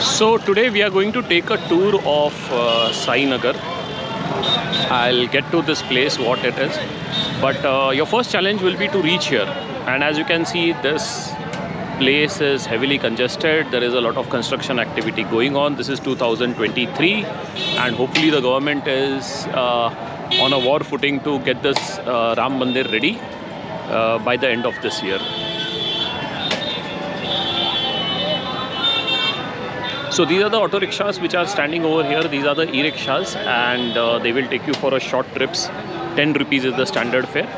So today we are going to take a tour of Sai Nagar. I'll get to this place what it is, but your first challenge will be to reach here. And as you can see, this place is heavily congested. There is a lot of construction activity going on. This is 2023 and hopefully the government is on a war footing to get this Ram Mandir ready by the end of this year. So these are the auto rickshaws which are standing over here. These are the e-rickshaws and they will take you for a short trips. 10 rupees is the standard fare.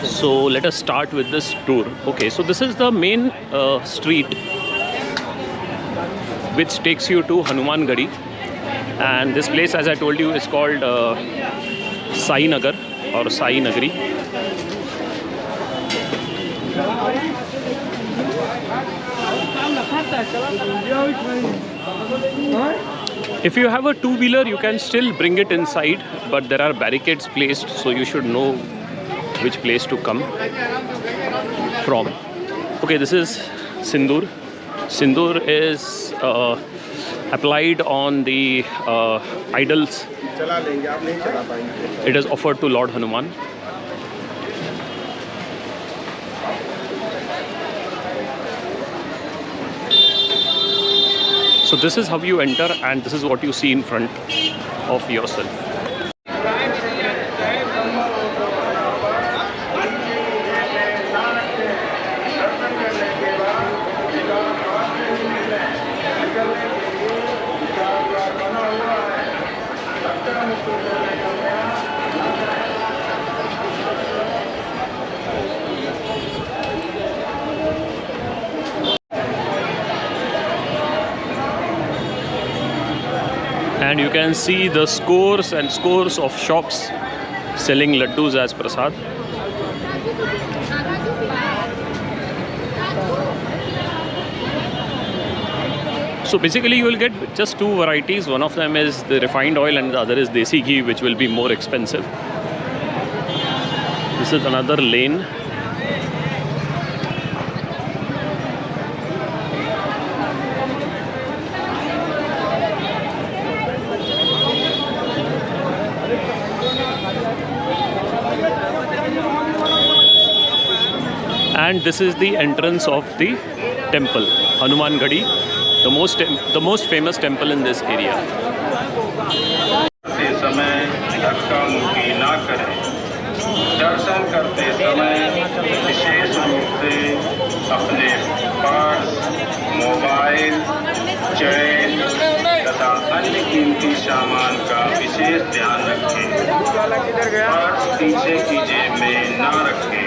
So let us start with this tour. Okay, so this is the main street which takes you to Hanuman Ghari, and this place, as I told you, is called Sai Nagar or Sai Nagari. If you have a two-wheeler, you can still bring it inside, but there are barricades placed, so you should know which place to come from. Okay, this is Sindoor. Sindoor is applied on the idols. It is offered to Lord Hanuman. So this is how you enter, and this is what you see in front of yourself. And you can see the scores and scores of shops selling laddus as prasad. So basically you will get just two varieties. One of them is the refined oil and the other is desi ghee, which will be more expensive. This is another lane. And this is the entrance of the temple, Hanuman Ghari, the most famous temple in this area. दर्शन करते समय विशेष रूप से अपने purse, mobile, चैन तथा अन्य कीमती सामान का विशेष ध्यान रखें। पर्स पीछे की जेब में न रखें।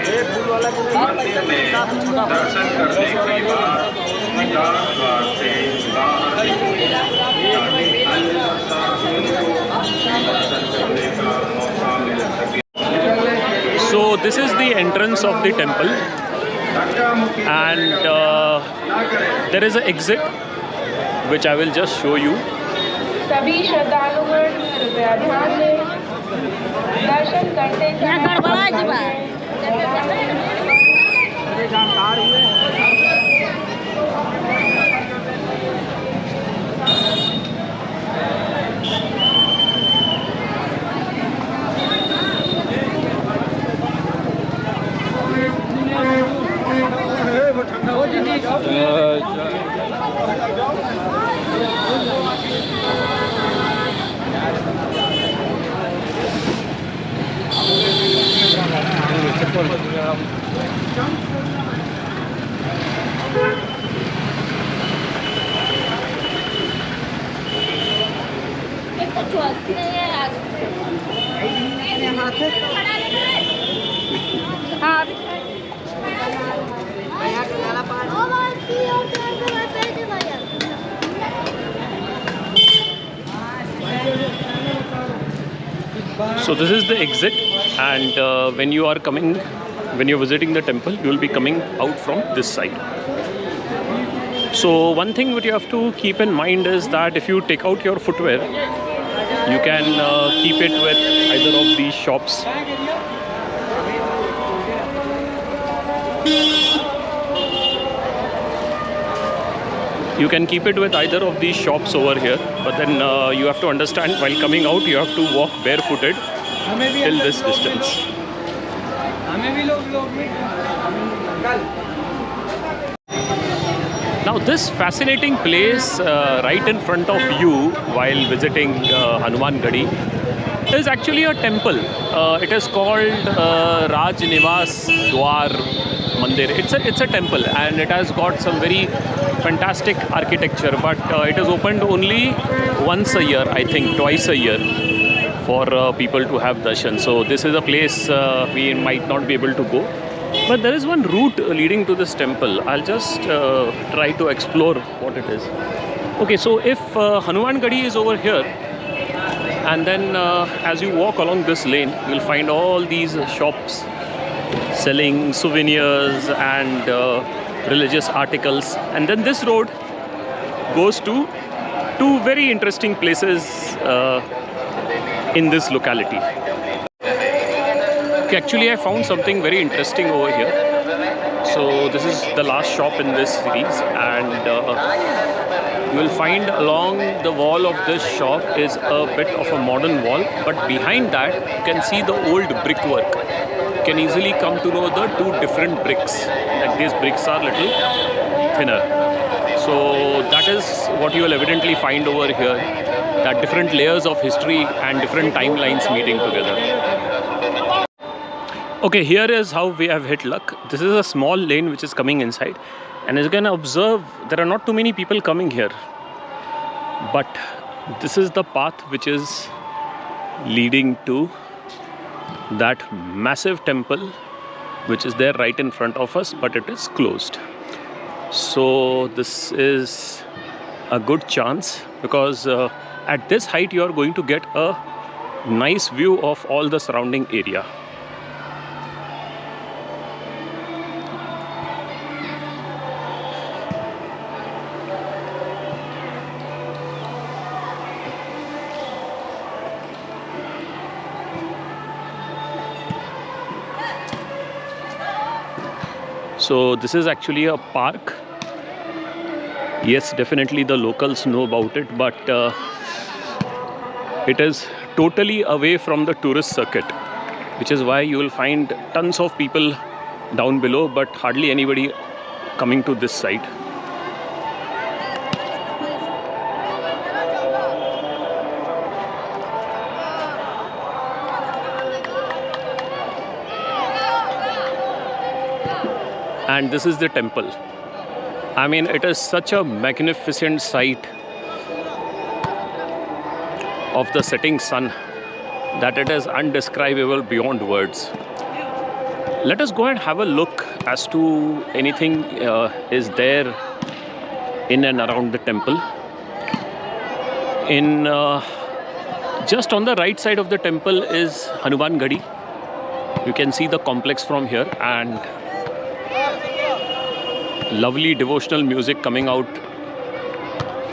मंदिर में दर्शन करने के बाद निकास द्वार से बाहर निकलें ताकि अन्य साथियों को दर्शन करने का मौका मिल सके। So this is the entrance of the temple, and there is an exit which I will just show you. सभी श्रद्धालुगण कृपया ध्यान दें, दर्शन करते So this is the exit, and when you are visiting the temple, you will be coming out from this side. So one thing that you have to keep in mind is that if you take out your footwear, You can keep it with either of these shops. You can keep it with either of these shops over here, but then you have to understand, while coming out you have to walk barefooted till this distance. Now this fascinating place right in front of you while visiting Hanuman Ghari is actually a temple. It is called Raj Nivas Dwar Mandir. It's a temple, and it has got some very fantastic architecture, but it is opened only once a year, I think twice a year, for people to have darshan. So this is a place we might not be able to go, but there is one route leading to this temple. I'll just try to explore what it is. Okay, so if Hanuman Ghari is over here, and then as you walk along this lane, you'll find all these shops selling souvenirs and religious articles. And then this road goes to two very interesting places in this locality. Okay, actually I found something very interesting over here. So this is the last shop in this series, and you will find along the wall of this shop is a bit of a modern wall, but behind that you can see the old brickwork. You can easily come to know the two different bricks. Like these bricks are little thinner. So that is what you will evidently find over here, that different layers of history and different timelines meeting together. Okay, here is how we have hit luck. This is a small lane which is coming inside, and as you can observe, there are not too many people coming here, but this is the path which is leading to that massive temple which is there right in front of us, but it is closed. So this is a good chance, because at this height you are going to get a nice view of all the surrounding area. So this is actually a park. Yes, definitely the locals know about it, but it is totally away from the tourist circuit, which is why you will find tons of people down below, but hardly anybody coming to this side. And this is the temple. I mean, it is such a magnificent sight of the setting sun that it is undescribable beyond words. Let us go and have a look as to anything is there in and around the temple. In just on the right side of the temple is Hanuman Ghari. You can see the complex from here, and lovely devotional music coming out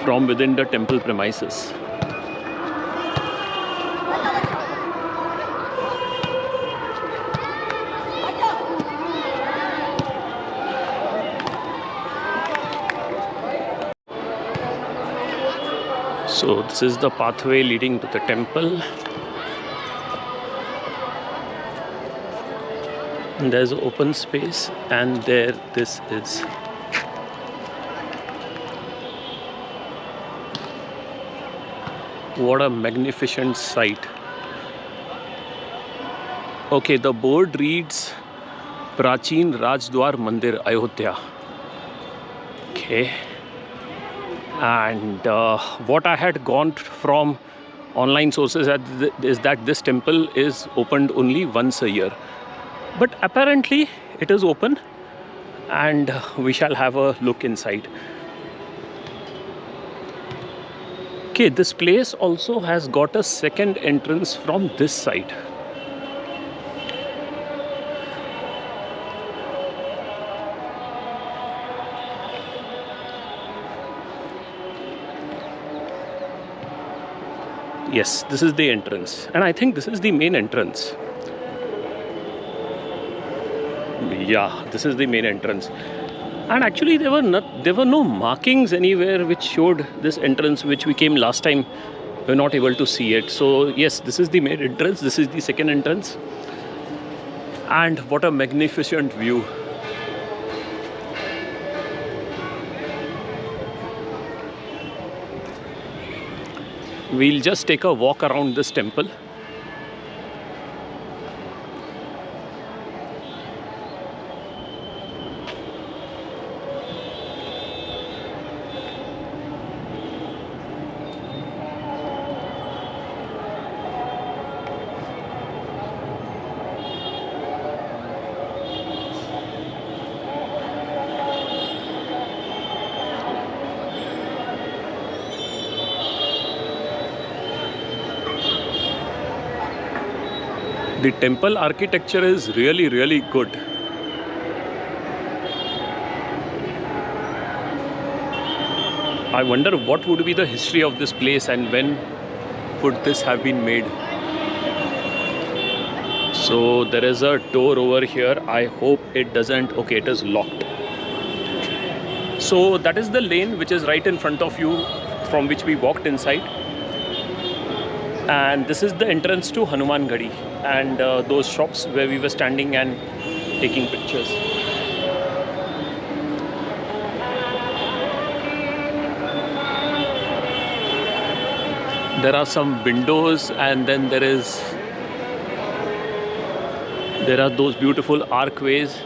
from within the temple premises. So this is the pathway leading to the temple. And there's open space, and there this is. What a magnificent sight. Okay, the board reads Prachin Rajdwar Mandir, Ayodhya. Okay. And what I had gone from online sources is that this temple is opened only once a year. But apparently it is open, and we shall have a look inside. Okay, this place also has got a second entrance from this side. Yes, this is the entrance, and I think this is the main entrance. Yeah, this is the main entrance. And actually there were no markings anywhere which showed this entrance, which we came last time. We were not able to see it. So yes, this is the main entrance. This is the second entrance. And what a magnificent view. We'll just take a walk around this temple. The temple architecture is really good. I wonder what would be the history of this place and when would this have been made. So there is a door over here. I hope it doesn't. Okay, it is locked. So that is the lane which is right in front of you, from which we walked inside. And this is the entrance to Hanuman Ghari and those shops where we were standing and taking pictures. There are some windows, and then there are those beautiful archways.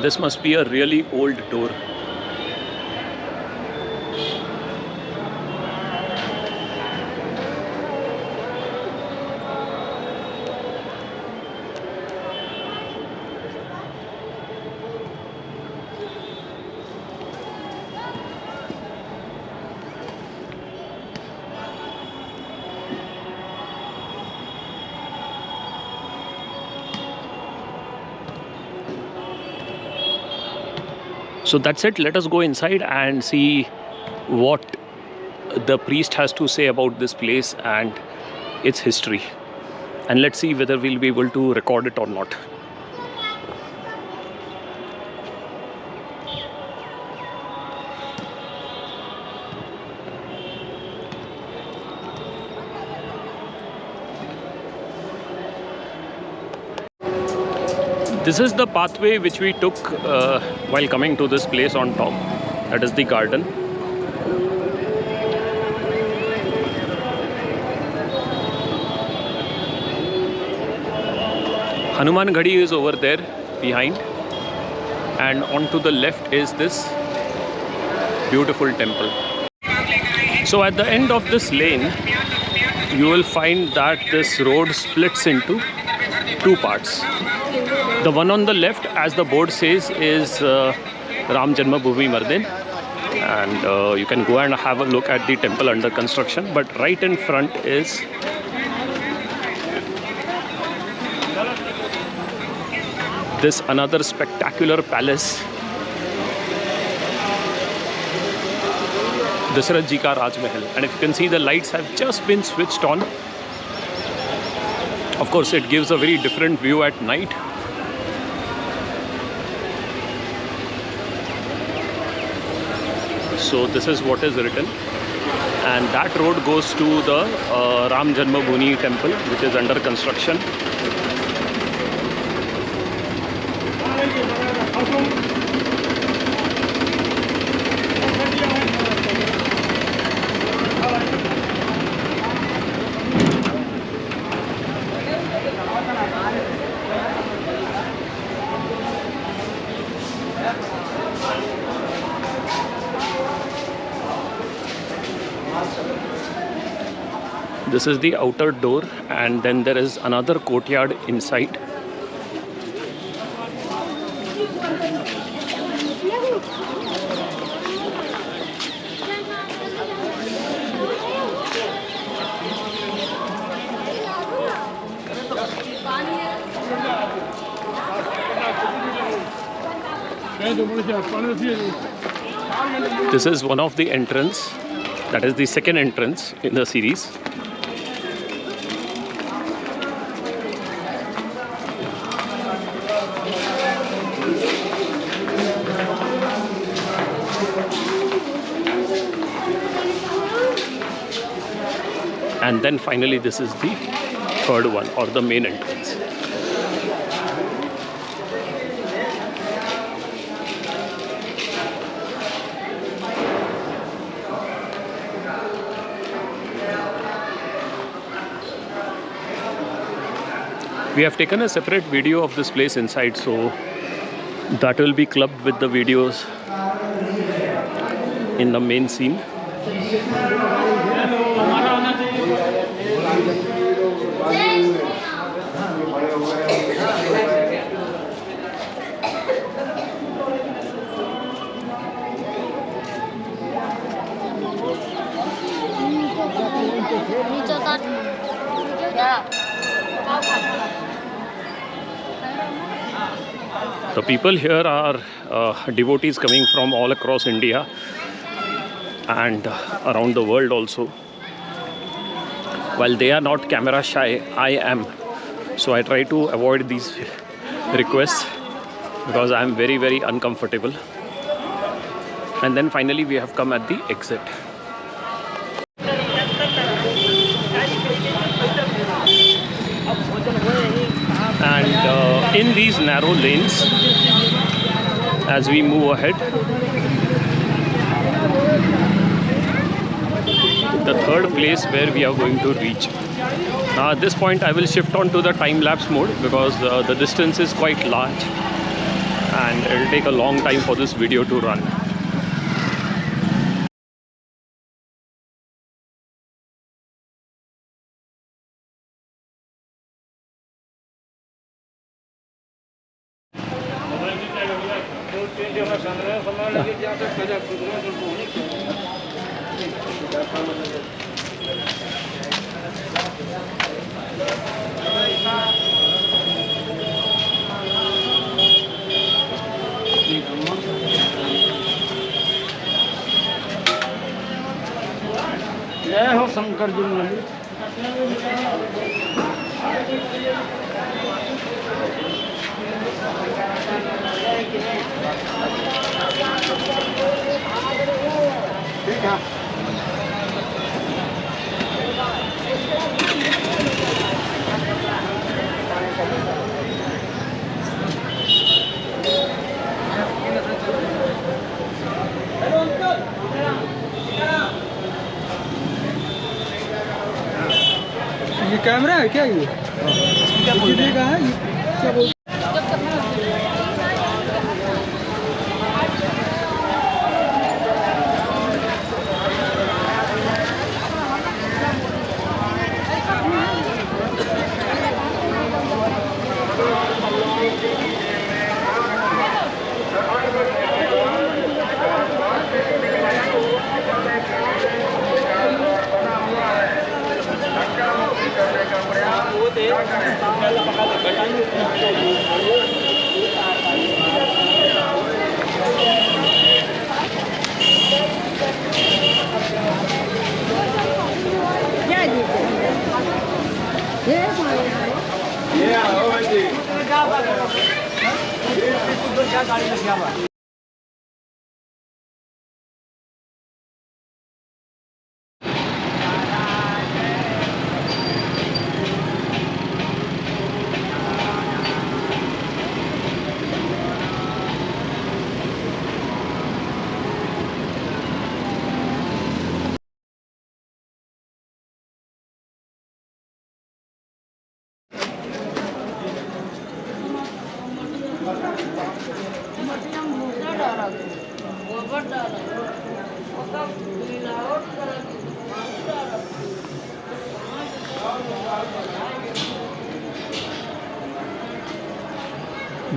This must be a really old door. So that's it. Let us go inside and see what the priest has to say about this place and its history. And let's see whether we'll be able to record it or not. This is the pathway which we took while coming to this place on top. That is the garden. Hanuman Ghari is over there behind, and onto the left is this beautiful temple. So at the end of this lane, you will find that this road splits into two parts. The one on the left, as the board says, is Ram Janmabhoomi Mandir, and you can go and have a look at the temple under construction. But right in front is this another spectacular palace, Dasharath Ji ka Raj Mahal. And if you can see, the lights have just been switched on. Of course, it gives a very different view at night. So this is what is written, and that road goes to the Ram Janmabhoomi temple, which is under construction. This is the outer door, and then there is another courtyard inside. This is one of the entrance. That is the second entrance in the series. And then finally this is the third one, or the main entrance. We have taken a separate video of this place inside, so that will be clubbed with the videos in the main scene. The people here are devotees coming from all across India and around the world also. While they are not camera shy, I am. So I try to avoid these requests because I am very, very uncomfortable. And then finally we have come at the exit. And in these narrow lanes, as we move ahead, the third place where we are going to reach. Now at this point I will shift on to the time-lapse mode because the distance is quite large and it will take a long time for this video to run. जय हो शंकर जी मंदिर। ठीक है। ये camera है क्या? ये क्या बोल रहा है? ये क्या बोल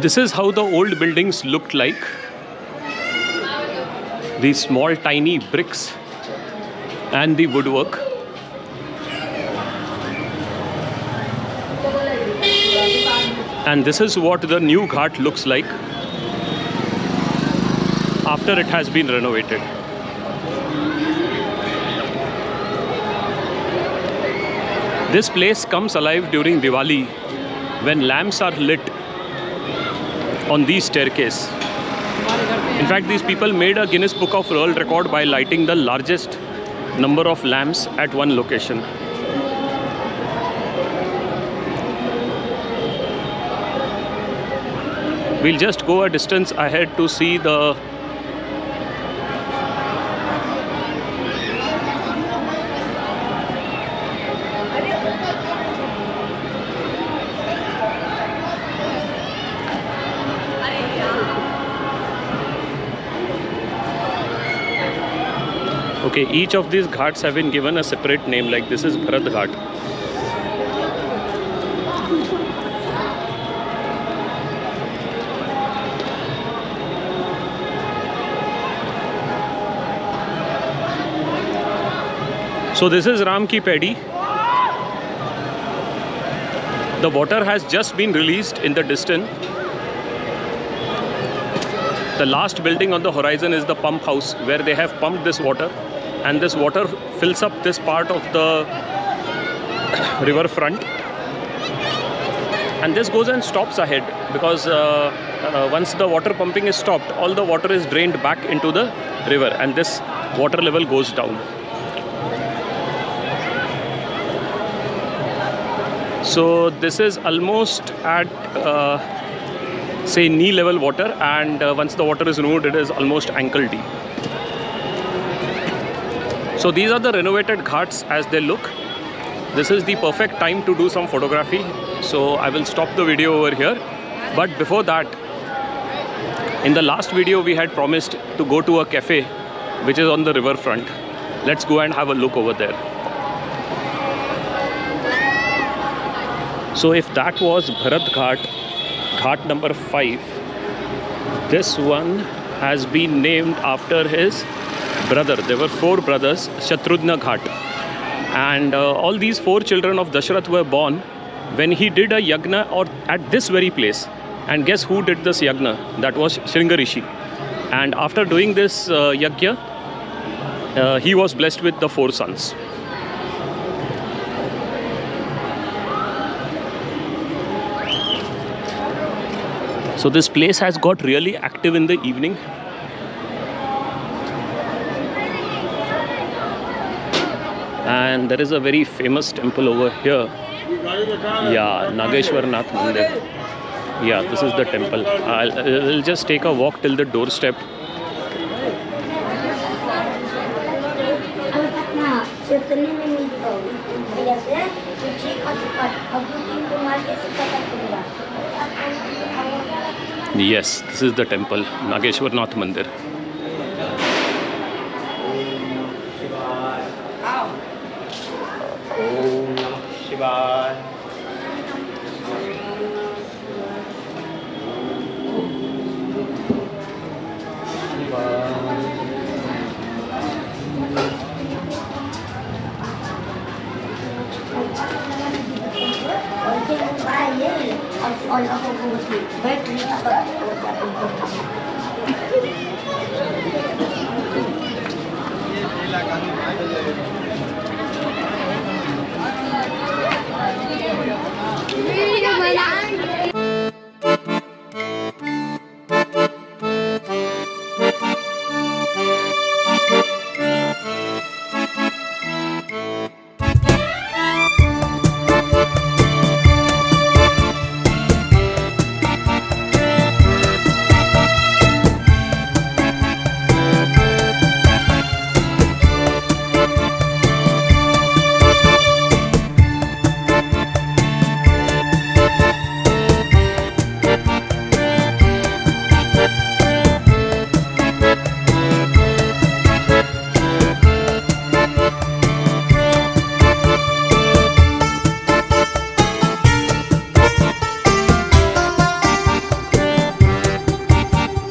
This is how the old buildings looked like. These small tiny bricks and the woodwork. And this is what the new ghat looks like after it has been renovated. This place comes alive during Diwali when lamps are lit on these staircase. In fact, these people made a Guinness Book of World Record by lighting the largest number of lamps at one location. We'll just go a distance ahead to see the okay, each of these ghats have been given a separate name, like this is Bharat Ghat. So this is Ram Ki Pedi. The water has just been released in the distance. The last building on the horizon is the pump house where they have pumped this water, and this water fills up this part of the river front, and this goes and stops ahead because once the water pumping is stopped, all the water is drained back into the river and this water level goes down. So this is almost at say knee level water, and once the water is removed, it is almost ankle deep. So these are the renovated ghats as they look. This is the perfect time to do some photography, so I will stop the video over here. But before that, in the last video we had promised to go to a cafe which is on the river front. Let's go and have a look over there. So if that was Bharat Ghat, Ghat number 5, this one has been named after his brother. There were 4 brothers, Shatrudhna Ghat, and all these 4 children of Dashrath were born when he did a yagna or at this very place. And guess who did this yagna? That was Shringa Rishi. And after doing this yagya, he was blessed with the 4 sons. So this place has got really active in the evening. And there is a very famous temple over here. Yeah, Nageshwar Nath Mandir. Yeah, this is the temple. I'll just take a walk till the doorstep. Yes, this is the temple, Nageshwar Nath Mandir. Om Namah Shivaya.